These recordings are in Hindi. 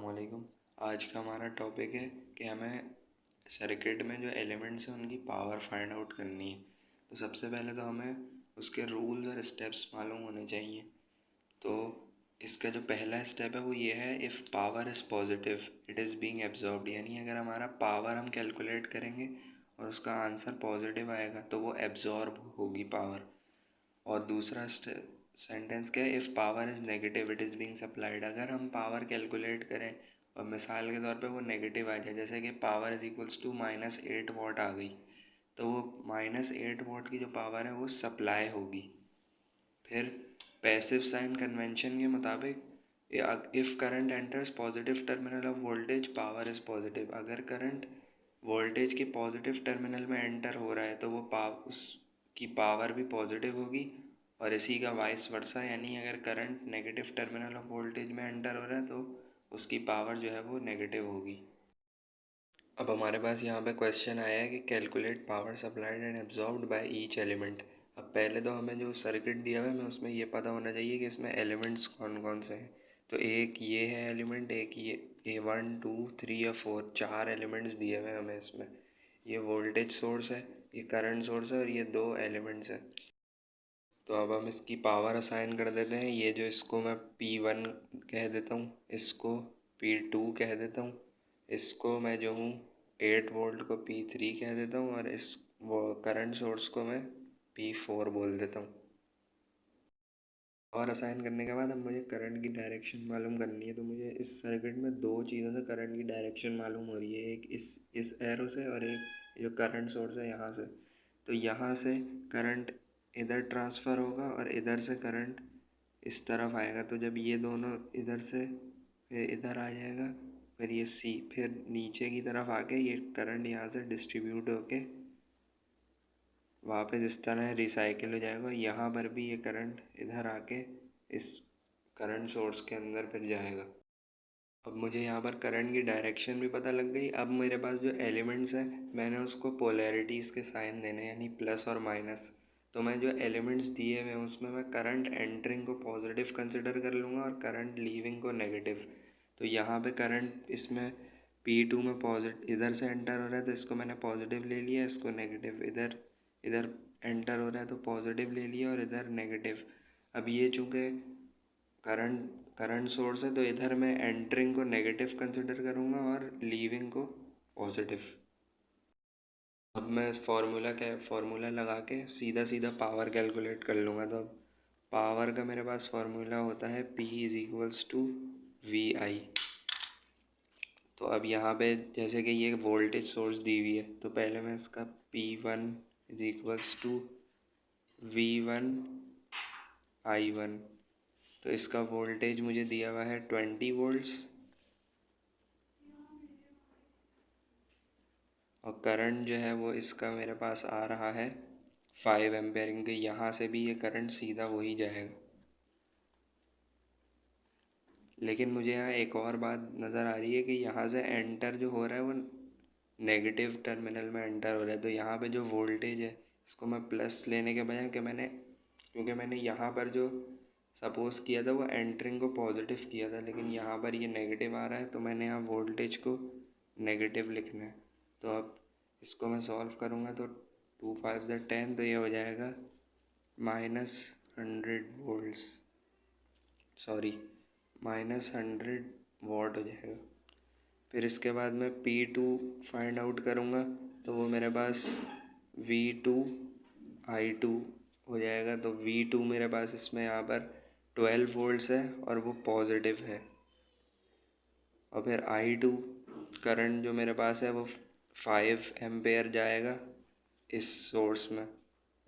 अस्सलामुअलैकुम। आज का हमारा टॉपिक है कि हमें सर्किट में जो एलिमेंट्स हैं उनकी पावर फाइंड आउट करनी है। तो सबसे पहले तो हमें उसके रूल्स और स्टेप्स मालूम होने चाहिए। तो इसका जो पहला स्टेप है वो ये है, if power is positive it is being absorbed, यानी अगर हमारा पावर हम कैलकुलेट करेंगे और उसका आंसर पॉजिटिव आएगा तो वो एब्जॉर्ब होगी पावर। और दूसरा सेंटेंस क्या है, if power is negative it is being supplied. अगर हम पावर कैलकुलेट करें और मिसाल के तौर पे वो नेगेटिव आ जाए, जैसे कि पावर इज इक्वल्स टू -8 वाट आ गई, तो वो -8 वाट की जो पावर है वो सप्लाई होगी। फिर पैसिव साइन कन्वेंशन के मुताबिक if current enters positive terminal of voltage power is positive. अगर करंट वोल्टेज के पॉजिटिव टर्मिनल में एंटर हो रहा है तो वो उसकी पावर भी पॉजिटिव होगी। और इसी का वाइस वर्सा, यानी अगर current negative terminal of voltage में एंटर हो रहा है तो उसकी पावर जो है वो नेगेटिव होगी। अब हमारे पास यहाँ पे क्वेश्चन आया है कि calculate power supplied and absorbed by each element. अब पहले तो हमें जो सर्किट दिया हुआ है हमें उसमें ये पता होना चाहिए कि इसमें एलिमेंट्स कौन कौन से हैं। तो एक ये है एलिमेंट, एक ये 1 2 3 और 4 4 एलिमेंट्स दिए हुए हैं हमें इसमें। ये वोल्टेज सोर्स है, ये करंट सोर्स है और ये दो एलिमेंट्स हैं। तो अब हम इसकी पावर असाइन कर देते हैं। ये जो इसको मैं P1 कह देता हूँ, इसको P2 कह देता हूँ, इसको मैं जो हूँ 8 वोल्ट को P3 कह देता हूँ और इस वो करंट सोर्स को मैं P4 बोल देता हूँ। और असाइन करने के बाद अब मुझे करंट की डायरेक्शन मालूम करनी है। तो मुझे इस सर्किट में दो चीज़ों से करंट की डायरेक्शन मालूम हो रही है, एक इस एरो से और एक जो करंट सोर्स है यहाँ से। तो यहाँ से करंट इधर ट्रांसफ़र होगा और इधर से करंट इस तरफ आएगा। तो जब ये दोनों इधर से फिर इधर आ जाएगा, फिर ये सी फिर नीचे की तरफ आके ये करंट यहाँ से डिस्ट्रीब्यूट होके वापस इस तरह रिसाइकिल हो जाएगा। यहाँ पर भी ये करंट इधर आके इस करंट सोर्स के अंदर फिर जाएगा। अब मुझे यहाँ पर करंट की डायरेक्शन भी पता लग गई। अब मेरे पास जो एलिमेंट्स हैं मैंने उसको पोलैरिटीज़ के साइन देने, यानी प्लस और माइनस। तो मैं जो एलिमेंट्स दिए हुए हैं उसमें मैं करंट एंटरिंग को पॉजिटिव कंसिडर कर लूँगा और करंट लीविंग को नेगेटिव। तो यहाँ पे करंट इसमें P2 में पॉजिटिव इधर से एंटर हो रहा है तो इसको मैंने पॉजिटिव ले लिया, इसको नेगेटिव। इधर इधर एंटर हो रहा है तो पॉजिटिव ले लिया और इधर नेगेटिव। अब ये चूँकि करंट करंट सोर्स है तो इधर मैं एंटरिंग को नेगेटिव कंसिडर करूँगा और लीविंग को पॉजिटिव। अब मैं फार्मूला लगा के सीधा सीधा पावर कैलकुलेट कर लूँगा। तो अब पावर का मेरे पास फार्मूला होता है P is equals to VI। तो अब यहाँ पे जैसे कि ये वोल्टेज सोर्स दी हुई है तो पहले मैं इसका P1 is equals to V1 I1। तो इसका वोल्टेज मुझे दिया हुआ है 20 वोल्ट्स और करंट जो है वो इसका मेरे पास आ रहा है 5 एम्पेयर, क्योंकि यहाँ से भी ये करंट सीधा वही जाएगा। लेकिन मुझे यहाँ एक और बात नज़र आ रही है कि यहाँ से एंटर जो हो रहा है वो नेगेटिव टर्मिनल में एंटर हो रहा है। तो यहाँ पे जो वोल्टेज है इसको मैं प्लस लेने के बजाय क्योंकि मैंने यहाँ पर जो सपोज़ किया था वो एंटरिंग को पॉजिटिव किया था, लेकिन यहाँ पर ये नेगेटिव आ रहा है तो मैंने यहाँ वोल्टेज को नेगेटिव लिखना है। तो अब इसको मैं सॉल्व करूँगा तो 2 5 10, तो ये हो जाएगा -100 वोल्ट्स, सॉरी -100 वाट हो जाएगा। फिर इसके बाद मैं P2 फाइंड आउट करूँगा तो वो मेरे पास V2 I2 हो जाएगा। तो V2 मेरे पास इसमें यहाँ पर 12 वोल्ट्स है और वो पॉजिटिव है। और फिर I2 करंट जो मेरे पास है वो 5 एम्पेयर जाएगा इस सोर्स में,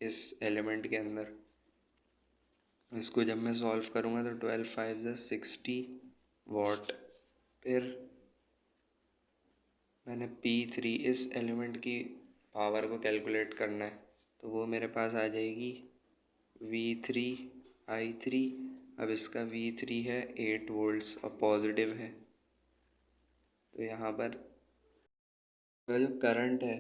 इस एलिमेंट के अंदर। इसको जब मैं सॉल्व करूँगा तो 12 5 60 वाट। फिर मैंने P3 इस एलिमेंट की पावर को कैलकुलेट करना है तो वो मेरे पास आ जाएगी V3 I3। अब इसका V3 है 8 वोल्ट्स और पॉजिटिव है। तो यहाँ पर का जो करंट है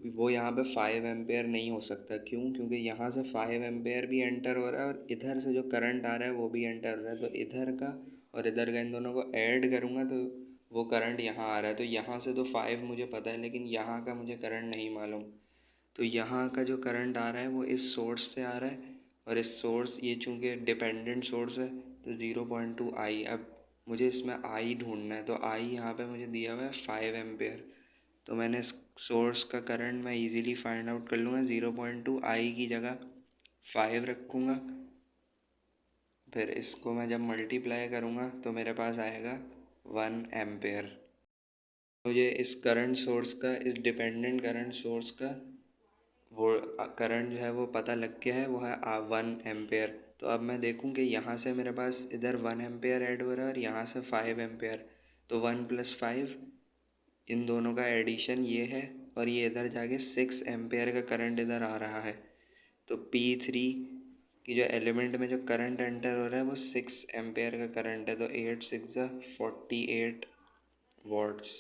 वो यहाँ पे 5 एम्पेयर नहीं हो सकता। क्यों? क्योंकि यहाँ से 5 एम्पेयर भी एंटर हो रहा है और इधर से जो करंट आ रहा है वो भी एंटर हो रहा है। तो इधर का और इधर का इन दोनों को ऐड करूँगा तो वो करंट यहाँ आ रहा है। तो यहाँ से तो 5 मुझे पता है, लेकिन यहाँ का मुझे करंट नहीं मालूम। तो यहाँ का जो करंट आ रहा है वो इस सोर्स से आ रहा है, और इस सोर्स ये चूँकि डिपेंडेंट सोर्स है तो 0.2 आई। अब मुझे इसमें आई ढूंढना है, तो आई यहाँ पे मुझे दिया हुआ है 5 एम्पेयर। तो मैंने इस सोर्स का करंट मैं इजीली फाइंड आउट कर लूँगा। 0.2 आई की जगह 5 रखूँगा, फिर इसको मैं जब मल्टीप्लाई करूँगा तो मेरे पास आएगा 1 एम्पेयर। मुझे इस करंट सोर्स का, इस डिपेंडेंट करंट सोर्स का वो करंट जो है वो पता लग गया है, वो है 1 एम्पेयर। तो अब मैं देखूँ कि यहाँ से मेरे पास इधर 1 एम्पेयर ऐड हो रहा है और यहाँ से 5 एम्पेयर। तो 1 + 5, इन दोनों का एडिशन ये है, और ये इधर जाके 6 एम्पेयर का करंट इधर आ रहा है। तो P3 की जो एलिमेंट में जो करंट एंटर हो रहा है वो 6 एम्पेयर का करंट है। तो 8 6 48 वॉट्स।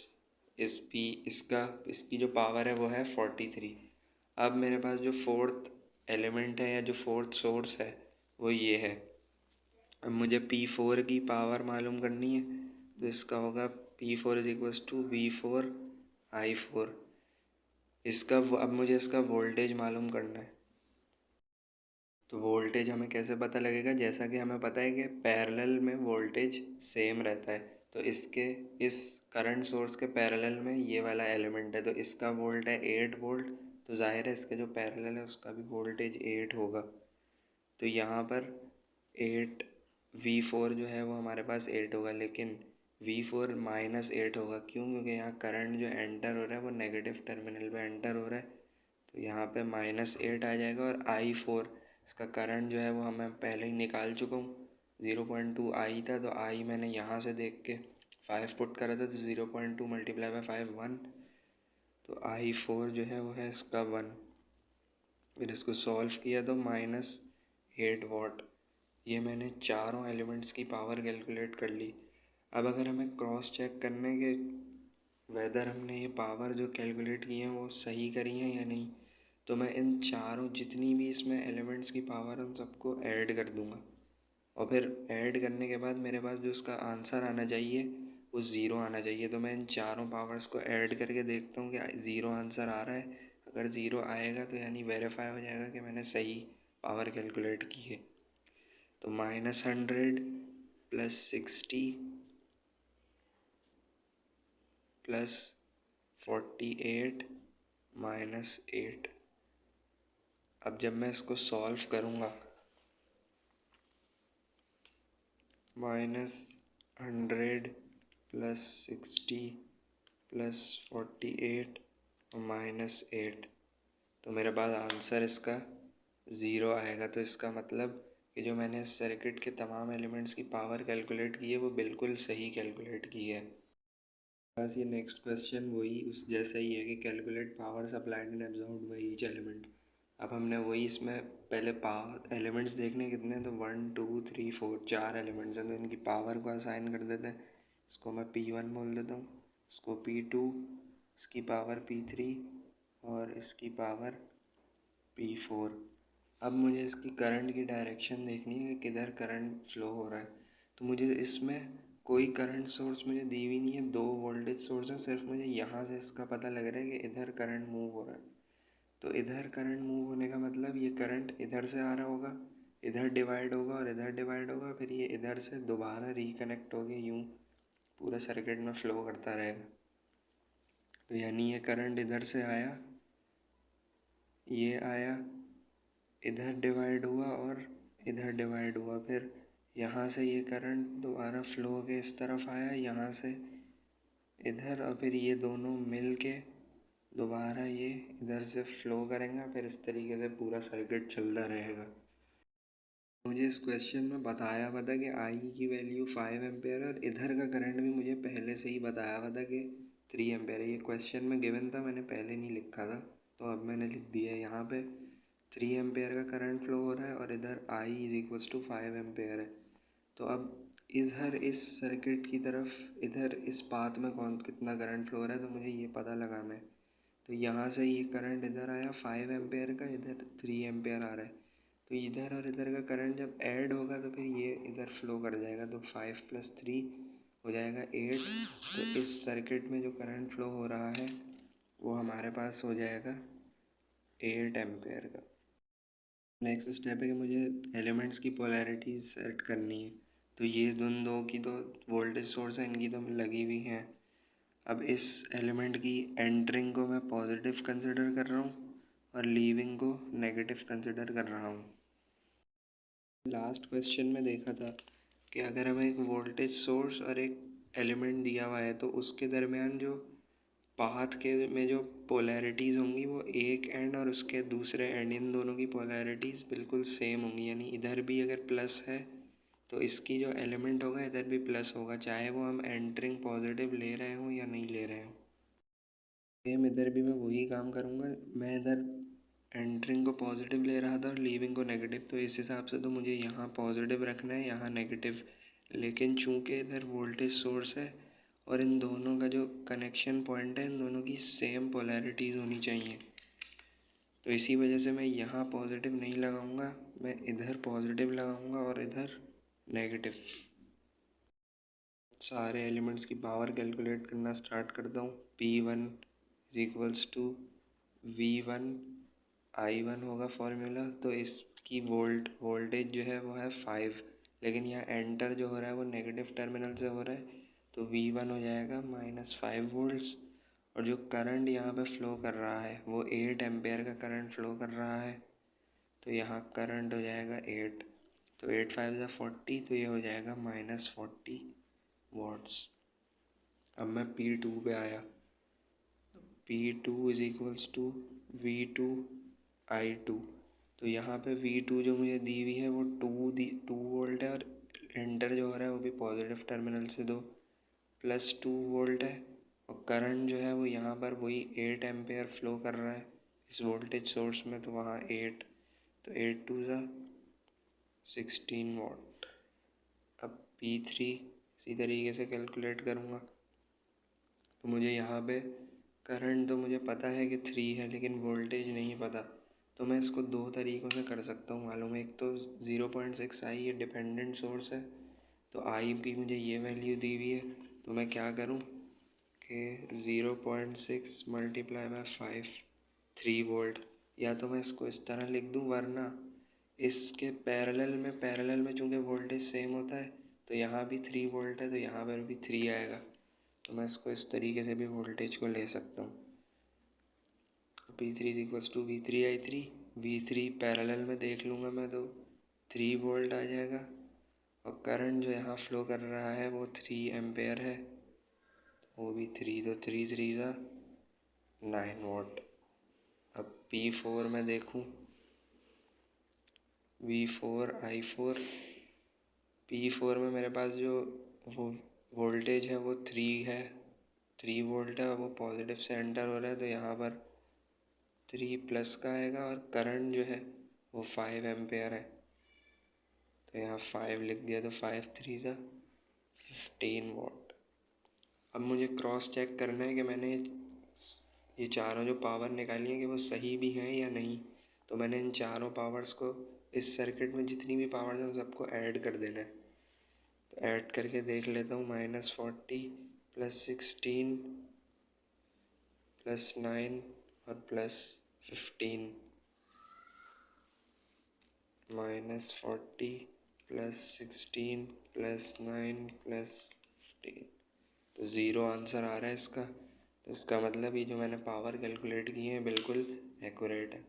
इसकी जो पावर है वो है 43। अब मेरे पास जो फोर्थ एलिमेंट है या जो फोर्थ सोर्स है वो ये है। अब मुझे P4 की पावर मालूम करनी है, तो इसका होगा P4 = V4I4। अब मुझे इसका वोल्टेज मालूम करना है। तो वोल्टेज हमें कैसे पता लगेगा? जैसा कि हमें पता है कि पैरेलल में वोल्टेज सेम रहता है। तो इस करंट सोर्स के पैरेलल में ये वाला एलिमेंट है, तो इसका वोल्ट है 8 वोल्ट। तो जाहिर है इसके जो पैरेलल है उसका भी वोल्टेज 8 होगा। तो यहाँ पर 8 V4 जो है वो हमारे पास 8 होगा, लेकिन V4 -8 होगा। क्यों? क्योंकि यहाँ करंट जो एंटर हो रहा है वो नेगेटिव टर्मिनल पे एंटर हो रहा है। तो यहाँ पे -8 आ जाएगा। और I4, इसका करंट जो है वो हमें पहले ही निकाल चुका हूँ, 0.2 आई था। तो आई मैंने यहाँ से देख के 5 पुट करा था, तो 0.2 × 5 1। तो I4 जो है वो है इसका 1। फिर इसको सॉल्व किया तो -8 वॉट। ये मैंने चारों एलिमेंट्स की पावर कैलकुलेट कर ली। अब अगर हमें क्रॉस चेक करने के वेदर हमने ये पावर जो कैलकुलेट की है वो सही करी है या नहीं, तो मैं इन चारों जितनी भी इसमें एलिमेंट्स की पावर है उन सबको ऐड कर दूंगा। और फिर ऐड करने के बाद मेरे पास जो उसका आंसर आना चाहिए वो 0 आना चाहिए। तो मैं इन चारों पावर्स को ऐड करके देखता हूँ कि 0 आंसर आ रहा है। अगर 0 आएगा तो यानी वेरीफाई हो जाएगा कि मैंने सही पावर कैलकुलेट की है। तो -100 + 60 + 48 - 8। अब जब मैं इसको सॉल्व करूँगा, -100 + 60 + 48 -8, तो मेरे पास आंसर इसका 0 आएगा। तो इसका मतलब कि जो मैंने इस सर्किट के तमाम एलिमेंट्स की पावर कैलकुलेट की है वो बिल्कुल सही कैलकुलेट की है। बस ये नेक्स्ट क्वेश्चन वही उस जैसा ही है कि calculate power supplied and absorbed by each element. अब हमने वही इसमें पहले पावर एलिमेंट्स देखने कितने हैं, तो 1 2 3 4 4 एलिमेंट्स हैं। तो इनकी पावर को असाइन कर देते हैं। इसको मैं P1 बोल देता हूँ, इसको P2, इसकी पावर P3 और इसकी पावर P4। अब मुझे इसकी करंट की डायरेक्शन देखनी है कि किधर करंट फ्लो हो रहा है। तो मुझे इसमें कोई करंट सोर्स मुझे दी हुई नहीं है, 2 वोल्टेज सोर्स है। सिर्फ मुझे यहाँ से इसका पता लग रहा है कि इधर करंट मूव हो रहा है। तो इधर करंट मूव होने का मतलब ये करंट इधर से आ रहा होगा, इधर डिवाइड होगा और इधर डिवाइड होगा, फिर ये इधर से दोबारा रिकनेक्ट होके यूँ पूरा सर्किट में फ़्लो करता रहेगा। तो यानी ये करंट इधर से आया, ये आया, इधर डिवाइड हुआ और इधर डिवाइड हुआ, फिर यहाँ से ये करंट दोबारा फ्लो होके इस तरफ आया, यहाँ से इधर, और फिर ये दोनों मिल के दोबारा ये इधर से फ्लो करेंगे। फिर इस तरीके से पूरा सर्किट चलता रहेगा। मुझे इस क्वेश्चन में बताया हुआ था कि आई की वैल्यू 5 एम्पेयर और इधर का करंट भी मुझे पहले से ही बताया हुआ था कि 3 एम्पेयर। ये क्वेश्चन में गिवन था, मैंने पहले नहीं लिखा था, तो अब मैंने लिख दिया है। यहाँ पे 3 एम्पेयर का करंट फ्लो हो रहा है और इधर I = 5 एम्पेयर है। तो अब इधर इस सर्किट की तरफ इधर इस पाथ में कितना करंट फ्लो हो रहा है, तो मुझे ये पता लगाना है। तो यहाँ से ये करंट इधर आया 5 एम्पेयर का, इधर 3 एम्पेयर आ रहा है। तो इधर और इधर का करंट जब ऐड होगा तो फिर ये इधर फ्लो कर जाएगा, तो 5 + 3 हो जाएगा 8। तो इस सर्किट में जो करंट फ्लो हो रहा है वो हमारे पास हो जाएगा 8 एम्पेयर का। नेक्स्ट स्टेप है कि मुझे एलिमेंट्स की पोलैरिटीज सेट करनी है। तो ये दो की तो वोल्टेज सोर्स है, इनकी तो लगी हुई हैं। अब इस एलिमेंट की एंटरिंग को मैं पॉजिटिव कंसिडर कर रहा हूँ और लीविंग को नेगेटिव कंसिडर कर रहा हूँ। लास्ट क्वेश्चन में देखा था कि अगर हमें एक वोल्टेज सोर्स और एक एलिमेंट दिया हुआ है तो उसके दरमियान जो पाथ के में जो पोलैरिटीज़ होंगी वो एक एंड और उसके दूसरे एंड, इन दोनों की पोलैरिटीज़ बिल्कुल सेम होंगी। यानी इधर भी अगर प्लस है तो इसकी जो एलिमेंट होगा इधर भी प्लस होगा, चाहे वो हम एंटरिंग पॉजिटिव ले रहे हों या नहीं ले रहे हों। सेम इधर भी मैं वही काम करूँगा। मैं इधर एंटरिंग को पॉजिटिव ले रहा था और लीविंग को नेगेटिव, तो इस हिसाब से तो मुझे यहाँ पॉजिटिव रखना है, यहाँ नेगेटिव। लेकिन चूँकि इधर वोल्टेज सोर्स है और इन दोनों का जो कनेक्शन पॉइंट है इन दोनों की सेम पोलैरिटीज़ होनी चाहिए, तो इसी वजह से मैं यहाँ पॉजिटिव नहीं लगाऊंगा, मैं इधर पॉजिटिव लगाऊंगा और इधर नेगेटिव। सारे एलिमेंट्स की पावर कैलकुलेट करना स्टार्ट करता हूँ। P1 = V1I1 होगा फॉर्मूला। तो इसकी वोल्टेज जो है वो है 5, लेकिन यहाँ एंटर जो हो रहा है वो नेगेटिव टर्मिनल से हो रहा है, तो V1 हो जाएगा -5 वोल्ट्स। और जो करंट यहाँ पे फ्लो कर रहा है वो 8 एम्पेयर का करंट फ्लो कर रहा है, तो यहाँ करंट हो जाएगा 8। तो 8 × 5 = 40, तो ये हो जाएगा -40 वॉट्स। अब मैं P2 पे आया। P2 = V2I2। तो यहाँ पे V2 जो मुझे दी हुई है वो 2 वोल्ट है और एंटर जो हो रहा है वो भी पॉजिटिव टर्मिनल से +2 वोल्ट है। और करंट जो है वो यहाँ पर वही 8 एम्पेयर फ्लो कर रहा है इस वोल्टेज सोर्स में, तो वहाँ 8, तो 8 × 2 = 16 वॉट। अब P3 इसी तरीके से कैलकुलेट करूँगा। तो मुझे यहाँ पे करंट तो मुझे पता है कि 3 है, लेकिन वोल्टेज नहीं पता। तो मैं इसको 2 तरीक़ों से कर सकता हूँ मालूम है। एक तो 0.6I ये डिपेंडेंट सोर्स है, तो I की मुझे ये वैल्यू दी हुई है, तो मैं क्या करूँ कि 0.6 × 5 3 वोल्ट। या तो मैं इसको इस तरह लिख दूँ, वरना इसके पैरेलल में चूँकि वोल्टेज सेम होता है, तो यहाँ भी 3 वोल्ट है तो यहाँ पर भी 3 आएगा। तो मैं इसको इस तरीके से भी वोल्टेज को ले सकता हूँ। P3 = V3I3। V3 पैरेलल में देख लूँगा मैं तो 3 वोल्ट आ जाएगा, और करंट जो यहाँ फ्लो कर रहा है वो 3 एम्पेयर है, वो भी 3, तो 3 × 3 = 9 वॉट। अब P4 में देखूँ, V4I4। P4 में मेरे पास जो वो वोल्टेज है वो 3 वोल्ट है और वो पॉजिटिव से एंटर हो रहा है, तो यहाँ पर 3+ का आएगा। और करंट जो है वो 5 एम्पेयर है, तो यहाँ 5 लिख दिया, तो 5 × 3 = 15 वॉट। अब मुझे क्रॉस चेक करना है कि मैंने ये चारों जो पावर निकाली है कि वो सही भी हैं या नहीं। तो मैंने इन चारों पावर्स को, इस सर्किट में जितनी भी पावर्स हैं उन सबको ऐड कर देना है। तो ऐड करके देख लेता हूँ, -40 + 16 + 9 और +15, -40 + 16 + 9 + 15, तो 0 आंसर आ रहा है इसका। तो इसका मतलब ये जो मैंने पावर कैलकुलेट की है बिल्कुल एक्यूरेट है।